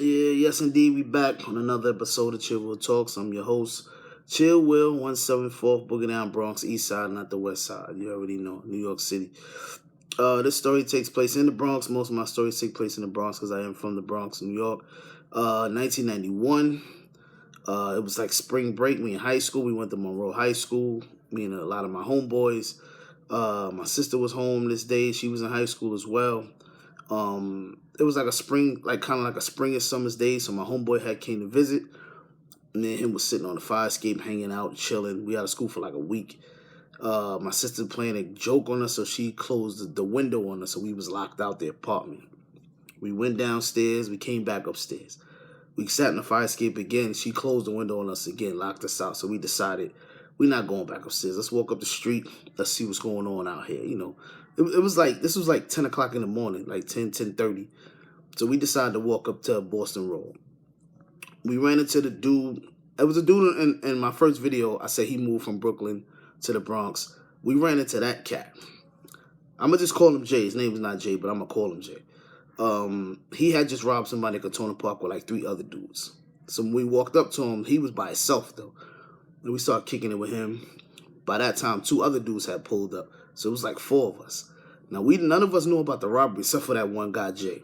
Yeah, yes, indeed. We back on another episode of Chill Will Talks. I'm your host, Chill Will, 174th Boogie Down Bronx, East Side, not the West Side. You already know, New York City. This story takes place in the Bronx. Most of my stories take place in the Bronx because I am from the Bronx, New York. 1991. It was like spring break. Me in high school. We went to Monroe High School. Me and a lot of my homeboys. My sister was home this day. She was in high school as well. It was like a spring, like kind of like a spring or summer's day. So my homeboy had came to visit. Me and him was sitting on the fire escape, hanging out, chilling. We out of school for like a week. My sister playing a joke on us, so she closed the window on us, so we was locked out the apartment. We went downstairs. We came back upstairs. We sat in the fire escape again. She closed the window on us again, locked us out. So we decided we're not going back upstairs. Let's walk up the street. Let's see what's going on out here. You know, it was like, this was like 10 o'clock in the morning, like 10:30. So we decided to walk up to Boston Road. We ran into the dude. It was a dude in my first video. I said he moved from Brooklyn to the Bronx. We ran into that cat. I'm going to just call him Jay. His name is not Jay, but I'm going to call him Jay. He had just robbed somebody at Katona Park with like 3 other dudes. So when we walked up to him, he was by himself though. And we started kicking it with him. By that time, 2 other dudes had pulled up. So it was like 4 of us. Now, none of us knew about the robbery except for that one guy, Jay.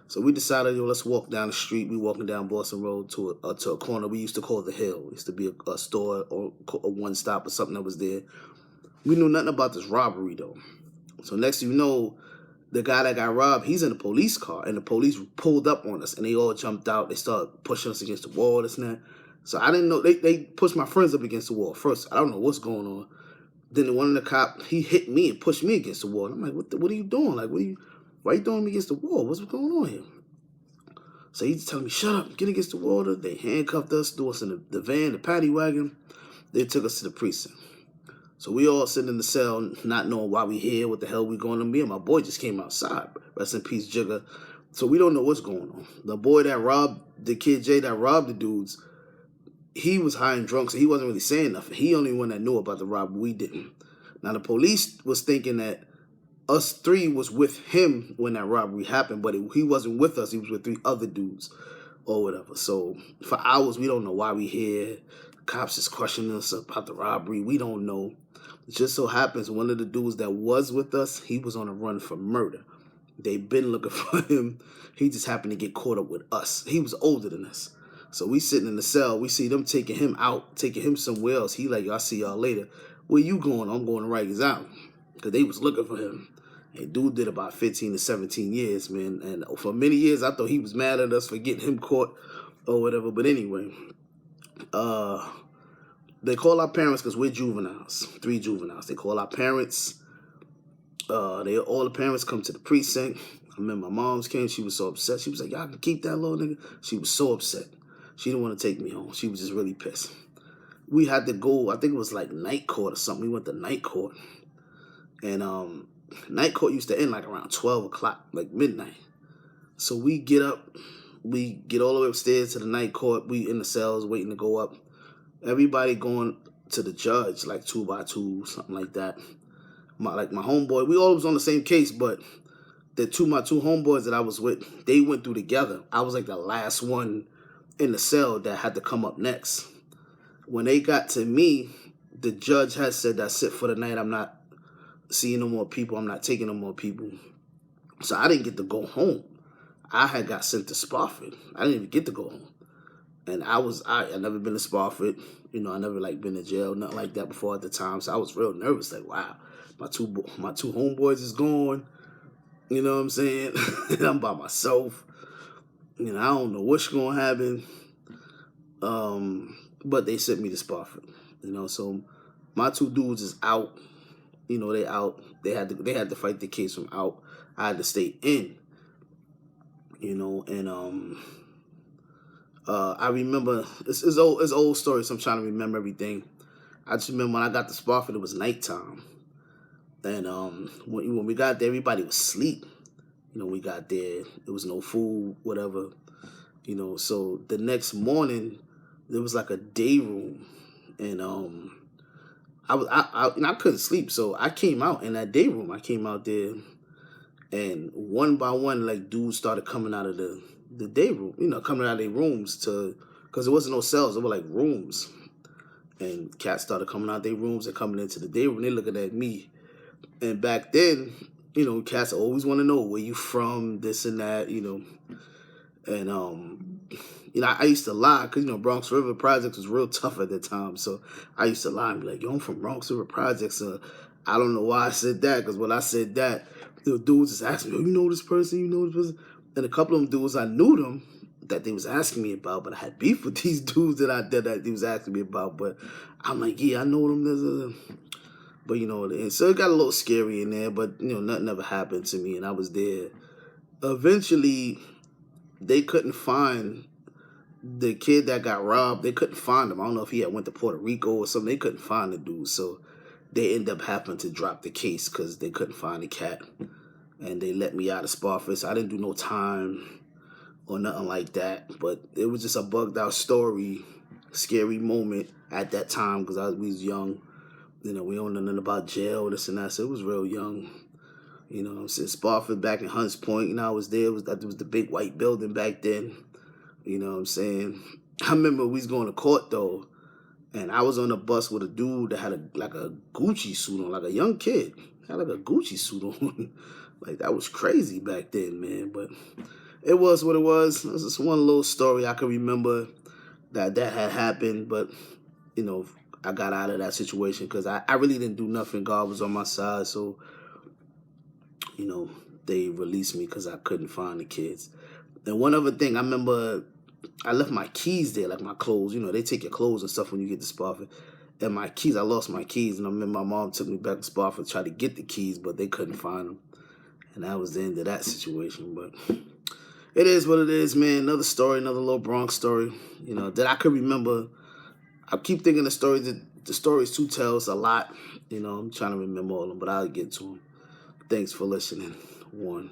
So we decided, let's walk down the street. We walking down Boston Road to a corner we used to call the Hill. It used to be a store or a one stop or something that was there. We knew nothing about this robbery though. So next thing you know, the guy that got robbed, he's in a police car, and the police pulled up on us, and they all jumped out. They started pushing us against the wall, this and that. So I didn't know. They pushed my friends up against the wall first. I don't know what's going on. Then one of the cop, he hit me and pushed me against the wall. I'm like, what are you doing? Like, why are you throwing me against the wall? What's going on here? So he's telling me, shut up, get against the wall. They handcuffed us, threw us in the van, the paddy wagon. They took us to the precinct. So we all sitting in the cell, not knowing why we here, what the hell we going to. Me and my boy just came outside. Rest in peace, Jigga. So we don't know what's going on. The boy that robbed, the kid Jay that robbed the dudes, he was high and drunk, so he wasn't really saying nothing. He only one that knew about the robbery. We didn't. Now the police was thinking that us 3 was with him when that robbery happened, but he wasn't with us. He was with 3 other dudes or whatever. So for hours, we don't know why we here. Cops is questioning us about the robbery. We don't know. It just so happens one of the dudes that was with us, he was on a run for murder. They've been looking for him. He just happened to get caught up with us. He was older than us. So we sitting in the cell. We see them taking him out, taking him somewhere else. He like, I'll see y'all later. Where you going? I'm going to Rikers Island. Because they was looking for him. And dude did about 15 to 17 years, man. And for many years, I thought he was mad at us for getting him caught or whatever. But anyway, they call our parents because we're juveniles, 3 juveniles. They call our parents. All the parents come to the precinct. I remember my mom's came. She was so upset. She was like, y'all can keep that little nigga. She was so upset. She didn't want to take me home. She was just really pissed. We had to go, I think it was like night court or something. We went to night court. And night court used to end like around 12 o'clock, like midnight. So we get up. We get all the way upstairs to the night court. We in the cells waiting to go up. Everybody going to the judge, like 2 by 2, something like that. My homeboy, we all was on the same case, but my two homeboys that I was with, they went through together. I was like the last one in the cell that had to come up next. When they got to me, the judge had said, that's it for the night. I'm not seeing no more people. I'm not taking no more people. So I didn't get to go home. I had got sent to Spofford. I didn't even get to go home. And I never been to Spofford. You know, I never like been to jail, nothing like that before at the time. So I was real nervous. Like, wow, my two homeboys is gone. You know what I'm saying? And I'm by myself. You know, I don't know what's going to happen. But they sent me to Spofford. You know, so my 2 dudes is out. You know, they out. They had to fight the case from out. I had to stay in. You know, and I remember it's old story, so I'm trying to remember everything. I just remember when I got to Spofford, it was nighttime. And when we got there, everybody was asleep. You know, we got there, there was no food, whatever. You know, so the next morning there was like a day room, and I couldn't sleep, so I came out in that day room. I came out there, and one by one, like dudes started coming out of the the day room, coming out of their rooms because there wasn't no cells, it were like rooms. And cats started coming out their rooms and coming into the day room. They looking at me. And back then, cats always want to know where you from, this and that, And I used to lie because Bronx River Projects was real tough at the time. So I used to lie and be like, "Yo, I'm from Bronx River Projects." I don't know why I said that, because when I said that, dudes just asked me, "Oh, you know this person? You know this person?" And a couple of them dudes, I knew them that they was asking me about, but I had beef with these dudes that they was asking me about. But I'm like, "Yeah, I know them." But and so it got a little scary in there. But nothing ever happened to me, and I was there. Eventually, they couldn't find the kid that got robbed. They couldn't find him. I don't know if he had went to Puerto Rico or something. They couldn't find the dude, so they ended up having to drop the case because they couldn't find the cat, and they let me out of Spofford. So I didn't do no time or nothing like that. But it was just a bugged out story, scary moment at that time because we was young. We don't know nothing about jail, this and that. So it was real young. Since Spofford back in Hunts Point, I was there. It was the big white building back then. You know what I'm saying? I remember we was going to court though, and I was on a bus with a dude that had a Gucci suit on, like a young kid. Had like a Gucci suit on. Like that was crazy back then, man. But it was what it was. It was just one little story I can remember that had happened. But, I got out of that situation because I really didn't do nothing. God was on my side. So, they released me because I couldn't find the kids. And one other thing, I remember I left my keys there, like my clothes. They take your clothes and stuff when you get to Spofford. And my keys, I lost my keys. And I remember my mom took me back to Spofford to try to get the keys, but they couldn't find them. And that was the end of that situation. But it is what it is, man. Another story, another little Bronx story, that I could remember. I keep thinking the stories to tell us a lot. I'm trying to remember all of them, but I'll get to them. Thanks for listening. One.